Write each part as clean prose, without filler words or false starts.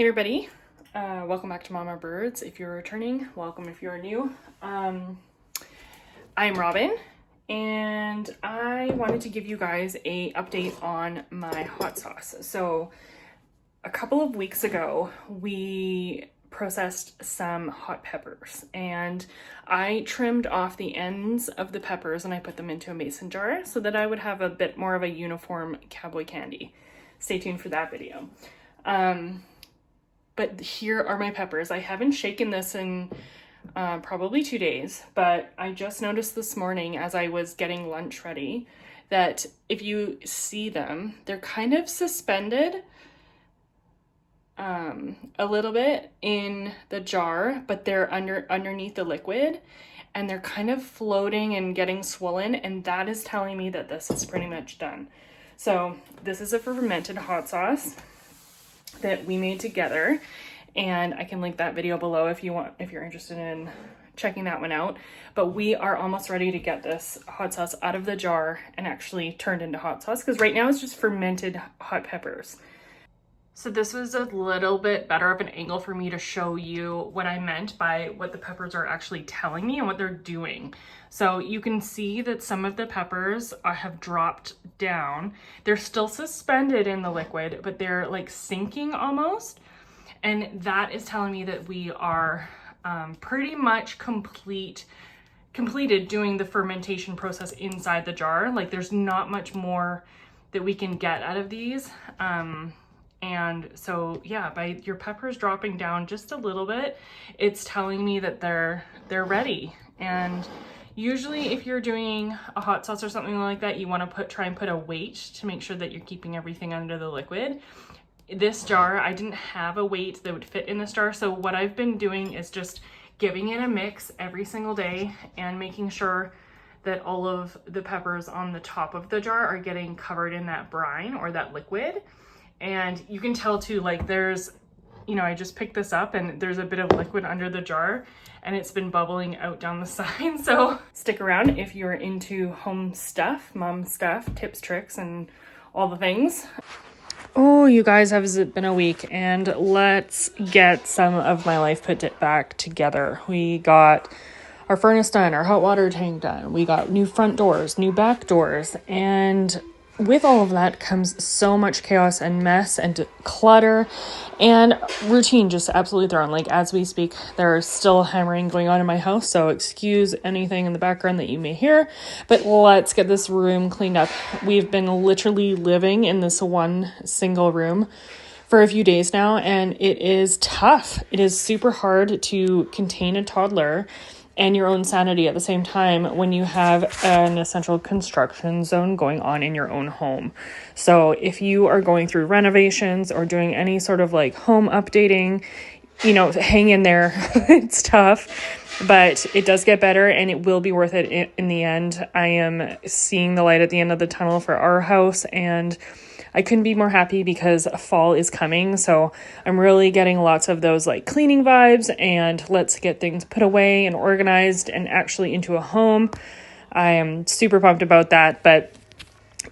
Hey everybody, welcome back to Mama Birds. If you're returning, welcome. If you're new, I'm Robin, and I wanted to give you guys a update on my hot sauce. So a couple of weeks ago, we processed some hot peppers, and I trimmed off the ends of the peppers and I put them into a mason jar so that I would have a bit more of a uniform cowboy candy. Stay tuned for that video. But here are my peppers. I haven't shaken this in probably 2 days, but I just noticed this morning as I was getting lunch ready that if you see them, they're kind of suspended a little bit in the jar, but they're underneath the liquid, and they're kind of floating and getting swollen, and that is telling me that this is pretty much done. So this is a fermented hot sauce that we made together, and I can link that video below if you're interested in checking that one out. But we are almost ready to get this hot sauce out of the jar and actually turned into hot sauce, because right now it's just fermented hot peppers. So this was a little bit better of an angle for me to show you what I meant by what the peppers are actually telling me and what they're doing. So you can see that some of the peppers have dropped down. They're still suspended in the liquid, but they're like sinking almost. And that is telling me that we are pretty much completed doing the fermentation process inside the jar. Like there's not much more that we can get out of these. And so, yeah, by your peppers dropping down just a little bit, it's telling me that they're ready. And usually if you're doing a hot sauce or something like that, you want to try and put a weight to make sure that you're keeping everything under the liquid. This jar, I didn't have a weight that would fit in this jar. So what I've been doing is just giving it a mix every single day and making sure that all of the peppers on the top of the jar are getting covered in that brine or that liquid. And you can tell too, like there's, I just picked this up and there's a bit of liquid under the jar and it's been bubbling out down the side. So stick around if you're into home stuff, mom stuff, tips, tricks, and all the things. Oh, you guys, has it been a week? And let's get some of my life put back together. We got our furnace done, our hot water tank done. We got new front doors, new back doors, and with all of that comes so much chaos and mess and clutter and routine just absolutely thrown. Like as we speak, there's still hammering going on in my house, so excuse anything in the background that you may hear, but let's get this room cleaned up. We've been literally living in this one single room for a few days now, and it is tough. It is super hard to contain a toddler and your own sanity at the same time when you have an essential construction zone going on in your own home. So if you are going through renovations or doing any sort of like home updating, hang in there. It's tough, but it does get better and it will be worth it in the end. I am seeing the light at the end of the tunnel for our house, and I couldn't be more happy because fall is coming. So I'm really getting lots of those like cleaning vibes and let's get things put away and organized and actually into a home. I am super pumped about that. But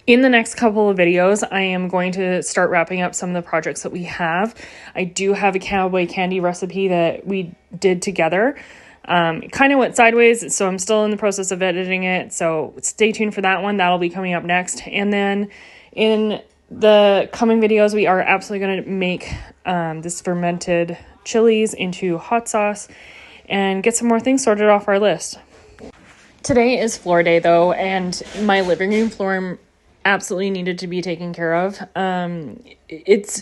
in the next couple of videos, I am going to start wrapping up some of the projects that we have. I do have a cowboy candy recipe that we did together. Kind of went sideways, so I'm still in the process of editing it. So stay tuned for that one. That'll be coming up next. And then in the coming videos, we are absolutely going to make this fermented chilies into hot sauce and get some more things sorted off our list. Today is floor day though, and my living room floor absolutely needed to be taken care of. It's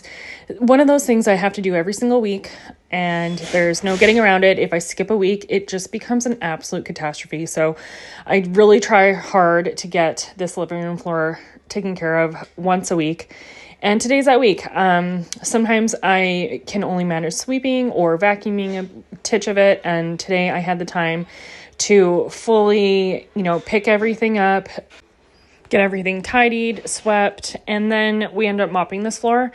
one of those things I have to do every single week, and there's no getting around it. If I skip a week, it just becomes an absolute catastrophe. So I really try hard to get this living room floor taken care of once a week. And today's that week. Sometimes I can only manage sweeping or vacuuming a titch of it. And today I had the time to fully, pick everything up, get everything tidied, swept, and then we ended up mopping this floor.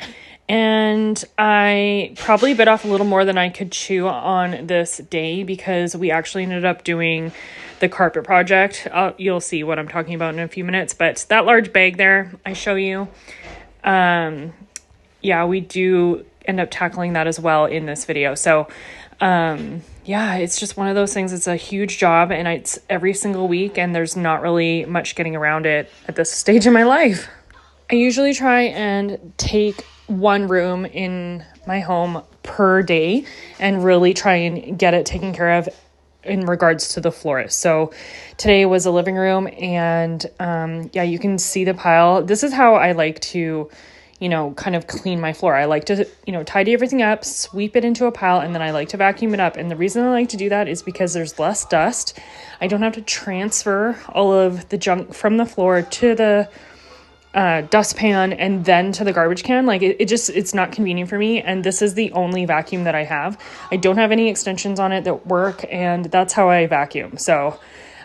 And I probably bit off a little more than I could chew on this day because we actually ended up doing the carpet project. You'll see what I'm talking about in a few minutes, but that large bag there, I show you. Yeah, we do end up tackling that as well in this video. So yeah, it's just one of those things. It's a huge job, and it's every single week, and there's not really much getting around it at this stage in my life. I usually try and take one room in my home per day and really try and get it taken care of in regards to the floor. So today was a living room, and yeah, you can see the pile. This is how I like to, you know, kind of clean my floor. I like to, you know, tidy everything up, sweep it into a pile, and then I like to vacuum it up. And the reason I like to do that is because there's less dust. I don't have to transfer all of the junk from the floor to the dustpan and then to the garbage can. Like it's not convenient for me. And this is the only vacuum that I have. I don't have any extensions on it that work, and that's how I vacuum. So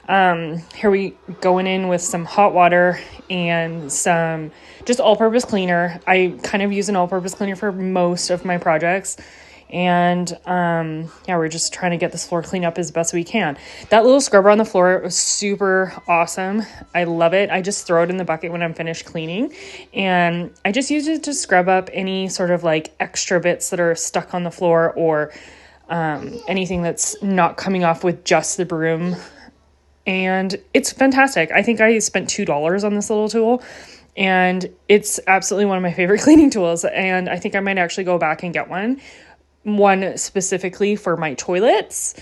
here we going in with some hot water and some just all-purpose cleaner. I kind of use an all-purpose cleaner for most of my projects. And yeah, we're just trying to get this floor cleaned up as best we can. That little scrubber on the floor was super awesome. I love it. I just throw it in the bucket when I'm finished cleaning, and I just use it to scrub up any sort of like extra bits that are stuck on the floor, or anything that's not coming off with just the broom. And it's fantastic. I think I spent $2 on this little tool, and it's absolutely one of my favorite cleaning tools. And I think I might actually go back and get one specifically for my toilets.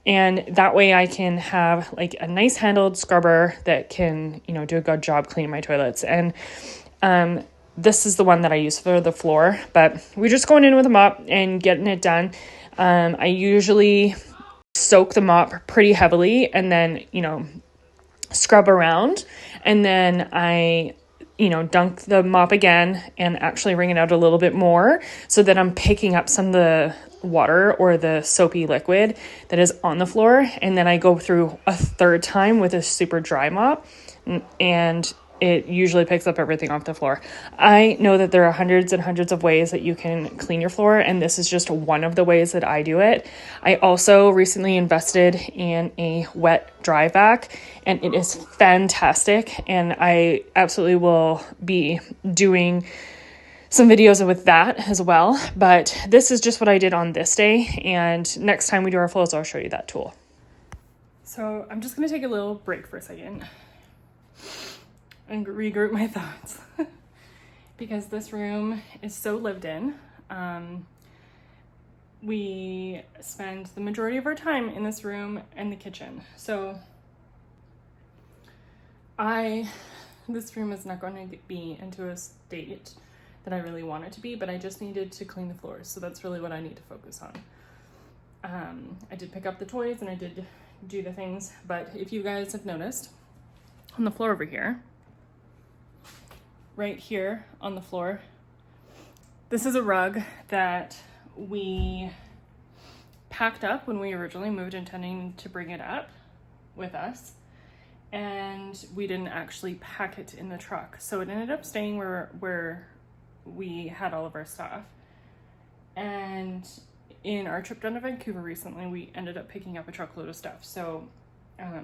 And that way I can have like a nice handled scrubber that can, you know, do a good job cleaning my toilets. And this is the one that I use for the floor, but we're just going in with a mop and getting it done. I usually soak the mop pretty heavily and then, you know, scrub around, and then I, you know, dunk the mop again and actually wring it out a little bit more so that I'm picking up some of the water or the soapy liquid that is on the floor. And then I go through a third time with a super dry mop, and it usually picks up everything off the floor. I know that there are hundreds and hundreds of ways that you can clean your floor, and this is just one of the ways that I do it. I also recently invested in a wet dry vac, and it is fantastic, and I absolutely will be doing some videos with that as well. But this is just what I did on this day, and next time we do our floors, I'll show you that tool. So I'm just going to take a little break for a second and regroup my thoughts because this room is so lived in. We spend the majority of our time in this room and the kitchen. So this room is not going to be into a state that I really want it to be, but I just needed to clean the floors. So that's really what I need to focus on. I did pick up the toys and I did do the things, but if you guys have noticed on the floor over here, right here on the floor, this is a rug that we packed up when we originally moved, intending to bring it up with us, and we didn't actually pack it in the truck, so it ended up staying where we had all of our stuff. And in our trip down to Vancouver recently, we ended up picking up a truckload of stuff, so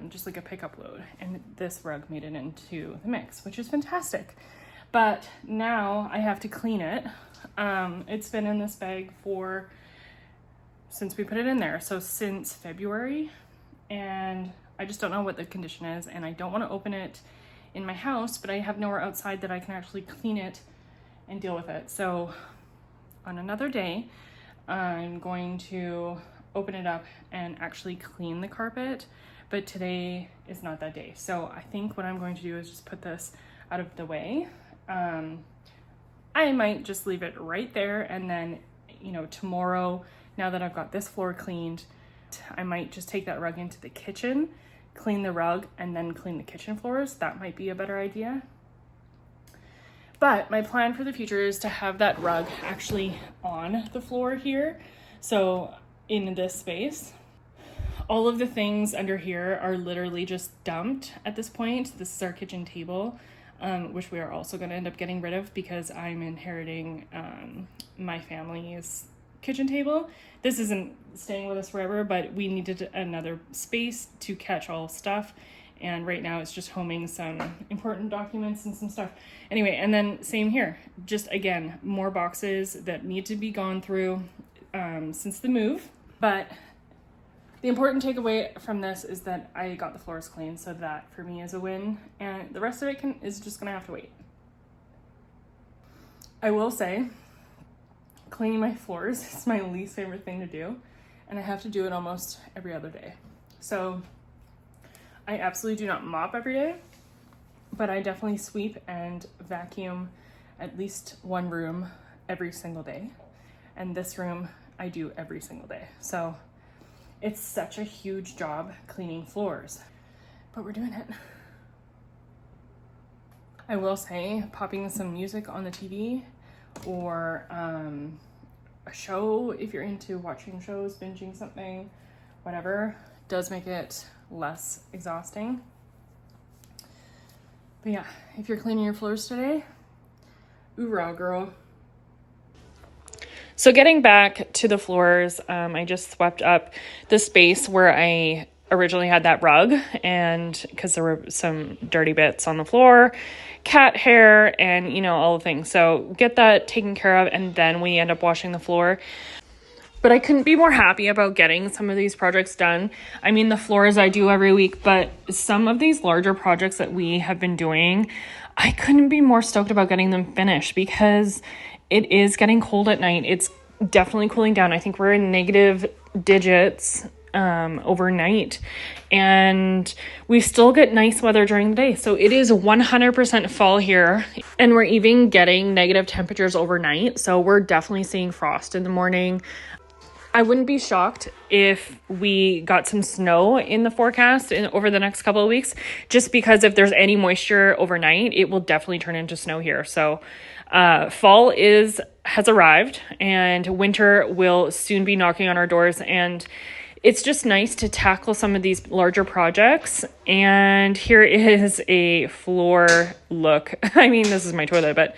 just like a pickup load, and this rug made it into the mix, which is fantastic. But now I have to clean it. It's been in this bag since we put it in there. So since February, and I just don't know what the condition is, and I don't want to open it in my house, but I have nowhere outside that I can actually clean it and deal with it. So on another day, I'm going to open it up and actually clean the carpet, but today is not that day. So I think what I'm going to do is just put this out of the way. I might just leave it right there, and then, you know, tomorrow, now that I've got this floor cleaned, I might just take that rug into the kitchen, clean the rug, and then clean the kitchen floors. That might be a better idea. But my plan for the future is to have that rug actually on the floor here. So in this space, all of the things under here are literally just dumped at this point. This is our kitchen table, which we are also going to end up getting rid of because I'm inheriting my family's kitchen table. This isn't staying with us forever, but we needed another space to catch all stuff, And right now it's just homing some important documents and some stuff. Anyway, and then same here. Just again, more boxes that need to be gone through since the move. But the important takeaway from this is that I got the floors clean, so that for me is a win. And the rest of it is just gonna have to wait. I will say, cleaning my floors is my least favorite thing to do. And I have to do it almost every other day. So I absolutely do not mop every day, but I definitely sweep and vacuum at least one room every single day. And this room I do every single day. So it's such a huge job cleaning floors, but we're doing it. I will say, popping some music on the TV or a show, if you're into watching shows, binging something, whatever, does make it less exhausting. But yeah, if you're cleaning your floors today, oorah, girl. So getting back to the floors, I just swept up the space where I originally had that rug, and because there were some dirty bits on the floor, cat hair, and all the things. So get that taken care of, and then we end up washing the floor. But I couldn't be more happy about getting some of these projects done. I mean, the floors I do every week, but some of these larger projects that we have been doing, I couldn't be more stoked about getting them finished because it is getting cold at night. It's definitely cooling down. I think we're in negative digits overnight, and we still get nice weather during the day. So it is 100% fall here, and we're even getting negative temperatures overnight. So we're definitely seeing frost in the morning. I wouldn't be shocked if we got some snow in the forecast over the next couple of weeks, just because if there's any moisture overnight, it will definitely turn into snow here. So fall has arrived, and winter will soon be knocking on our doors, and it's just nice to tackle some of these larger projects. And here is a floor look. I mean, this is my toilet, but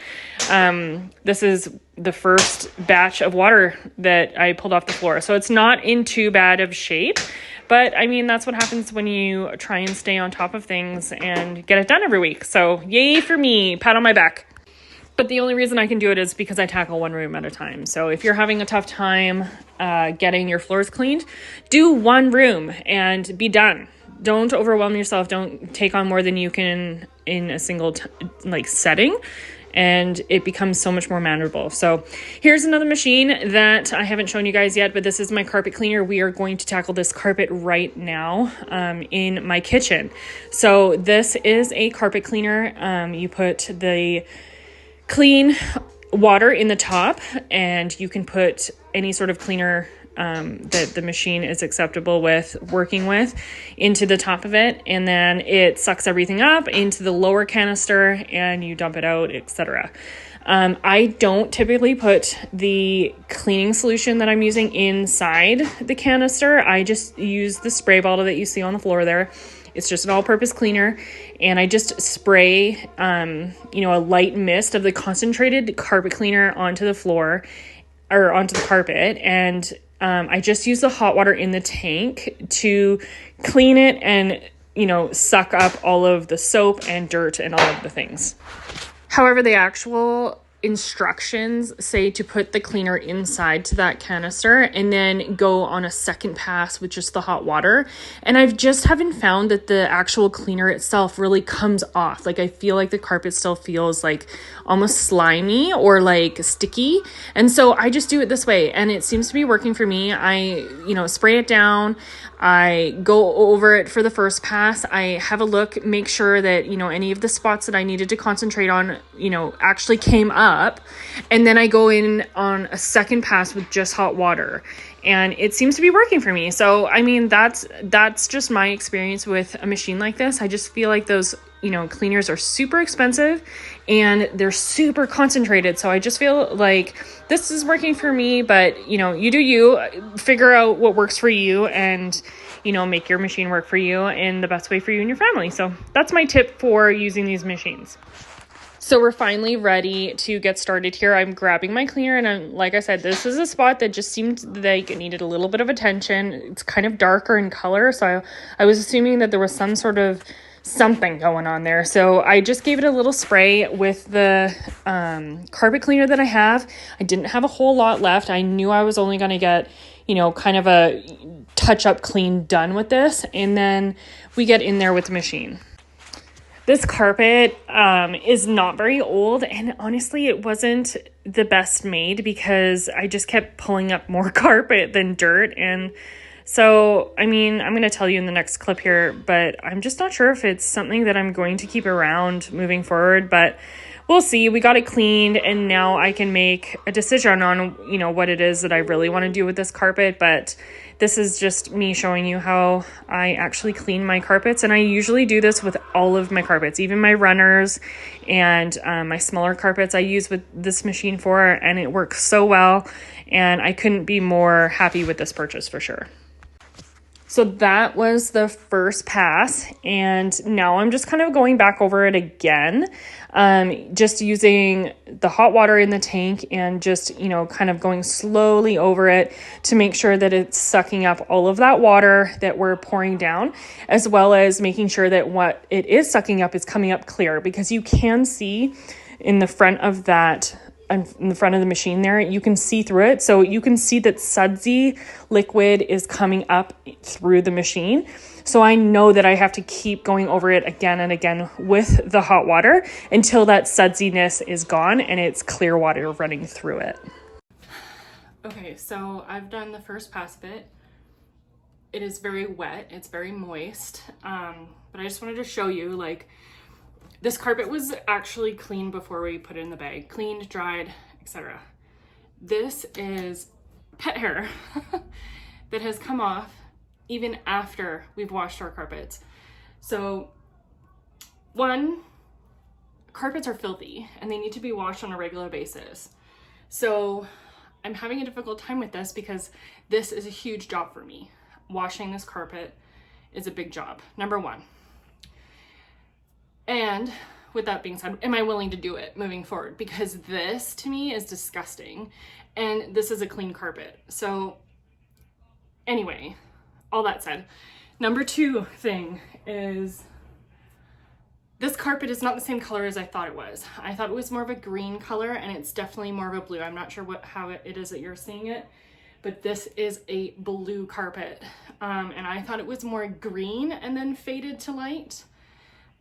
this is the first batch of water that I pulled off the floor. So it's not in too bad of shape, but I mean, that's what happens when you try and stay on top of things and get it done every week. So yay for me, pat on my back. But the only reason I can do it is because I tackle one room at a time. So if you're having a tough time getting your floors cleaned, do one room and be done. Don't overwhelm yourself. Don't take on more than you can in a single setting. And it becomes so much more manageable. So here's another machine that I haven't shown you guys yet, but this is my carpet cleaner. We are going to tackle this carpet right now in my kitchen. So this is a carpet cleaner. You put the clean water in the top, and you can put any sort of cleaner that the machine is acceptable with working with into the top of it, and then it sucks everything up into the lower canister and you dump it out, etc. I don't typically put the cleaning solution that I'm using inside the canister. I just use the spray bottle that you see on the floor there. It's just an all-purpose cleaner, and I just spray, a light mist of the concentrated carpet cleaner onto the floor or onto the carpet, and I just use the hot water in the tank to clean it and, suck up all of the soap and dirt and all of the things. However, the actual instructions say to put the cleaner inside to that canister and then go on a second pass with just the hot water. And I've just haven't found that the actual cleaner itself really comes off. Like, I feel like the carpet still feels like almost slimy or like sticky. And so I just do it this way, and it seems to be working for me. I, spray it down. I go over it for the first pass. I have a look, make sure that, any of the spots that I needed to concentrate on, actually came up. And then I go in on a second pass with just hot water. And it seems to be working for me. So, I mean, that's just my experience with a machine like this. I just feel like those, cleaners are super expensive and they're super concentrated. So I just feel like this is working for me, but, you do you, figure out what works for you and, make your machine work for you in the best way for you and your family. So that's my tip for using these machines. So we're finally ready to get started here. I'm grabbing my cleaner, and like I said, this is a spot that just seemed like it needed a little bit of attention. It's kind of darker in color, so I was assuming that there was some sort of something going on there. So I just gave it a little spray with the carpet cleaner that I have. I didn't have a whole lot left. I knew I was only going to get, kind of a touch-up clean done with this. And then we get in there with the machine. This carpet is not very old, and honestly, it wasn't the best made because I just kept pulling up more carpet than dirt. And so, I'm going to tell you in the next clip here, but I'm just not sure if it's something that I'm going to keep around moving forward, but we'll see. We got it cleaned, and now I can make a decision on, what it is that I really want to do with this carpet. But this is just me showing you how I actually clean my carpets. And I usually do this with all of my carpets, even my runners and my smaller carpets I use with this machine for, and it works so well. And I couldn't be more happy with this purchase for sure. So that was the first pass, and now I'm just kind of going back over it again, just using the hot water in the tank and just, kind of going slowly over it to make sure that it's sucking up all of that water that we're pouring down, as well as making sure that what it is sucking up is coming up clear, because you can see in the front of that in the front of the machine there, you can see through it. So you can see that sudsy liquid is coming up through the machine. So I know that I have to keep going over it again and again with the hot water until that sudsiness is gone and it's clear water running through it. Okay, so I've done the first pass of it. It is very wet. It's very moist. But I just wanted to show you, this carpet was actually clean before we put it in the bag. Cleaned, dried, etc. This is pet hair that has come off even after we've washed our carpets. So, one, carpets are filthy and they need to be washed on a regular basis. So I'm having a difficult time with this because this is a huge job for me. Washing this carpet is a big job, number one. And with that being said, am I willing to do it moving forward? Because this to me is disgusting and this is a clean carpet. So anyway, all that said, number two thing is this carpet is not the same color as I thought it was. I thought it was more of a green color and it's definitely more of a blue. I'm not sure how it is that you're seeing it, but this is a blue carpet. And I thought it was more green and then faded to light.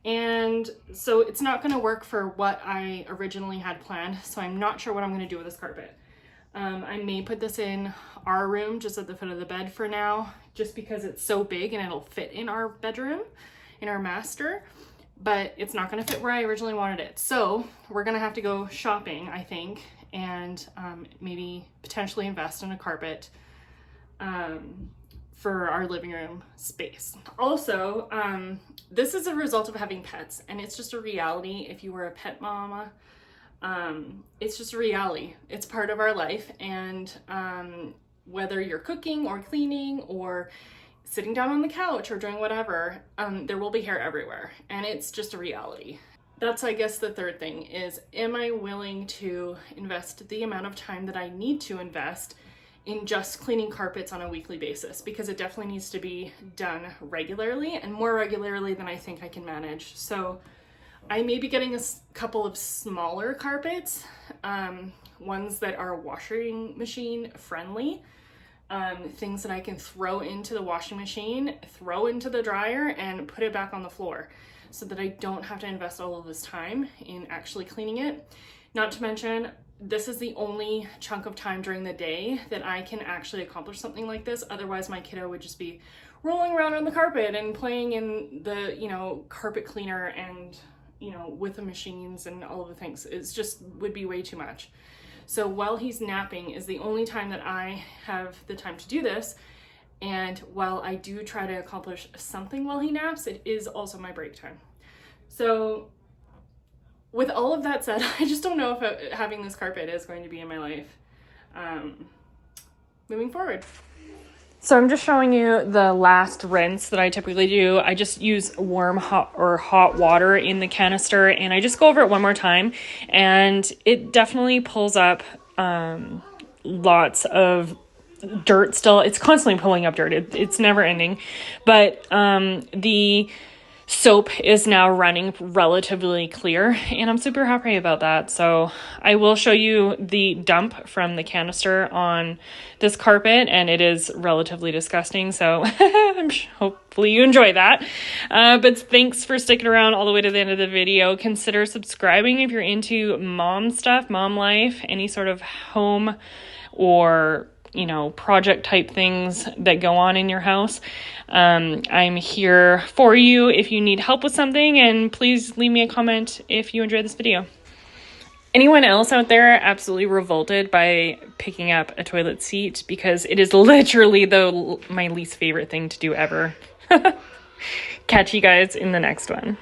And so it's not going to work for what I originally had planned. So I'm not sure what I'm going to do with this carpet. I may put this in our room just at the foot of the bed for now, just because it's so big and it'll fit in our bedroom, in our master, but it's not going to fit where I originally wanted it. So we're going to have to go shopping, I think, and maybe potentially invest in a carpet for our living room space. Also, this is a result of having pets, and it's just a reality. If you were a pet mama, it's just a reality. It's part of our life, and whether you're cooking or cleaning or sitting down on the couch or doing whatever, there will be hair everywhere, and it's just a reality. That's, I guess, the third thing is, am I willing to invest the amount of time that I need to invest in just cleaning carpets on a weekly basis? Because it definitely needs to be done regularly, and more regularly than I think I can manage. So I may be getting a couple of smaller carpets, ones that are washing machine friendly, things that I can throw into the washing machine, throw into the dryer, and put it back on the floor so that I don't have to invest all of this time in actually cleaning it. Not to mention, this is the only chunk of time during the day that I can actually accomplish something like this. Otherwise, my kiddo would just be rolling around on the carpet and playing in the, carpet cleaner and, with the machines and all of the things. It's just would be way too much. So while he's napping is the only time that I have the time to do this. And while I do try to accomplish something while he naps, it is also my break time. So with all of that said, I just don't know if having this carpet is going to be in my life moving forward. So I'm just showing you the last rinse that I typically do. I just use warm hot water in the canister, and I just go over it one more time, and it definitely pulls up lots of dirt still. It's constantly pulling up dirt. It's never ending. But the soap is now running relatively clear, and I'm super happy about that. So I will show you the dump from the canister on this carpet, and it is relatively disgusting. So hopefully you enjoy that. But thanks for sticking around all the way to the end of the video. Consider subscribing if you're into mom stuff, mom life, any sort of home or project type things that go on in your house. I'm here for you if you need help with something, and please leave me a comment if you enjoyed this video. Anyone else out there absolutely revolted by picking up a toilet seat? Because it is literally my least favorite thing to do ever. Catch you guys in the next one.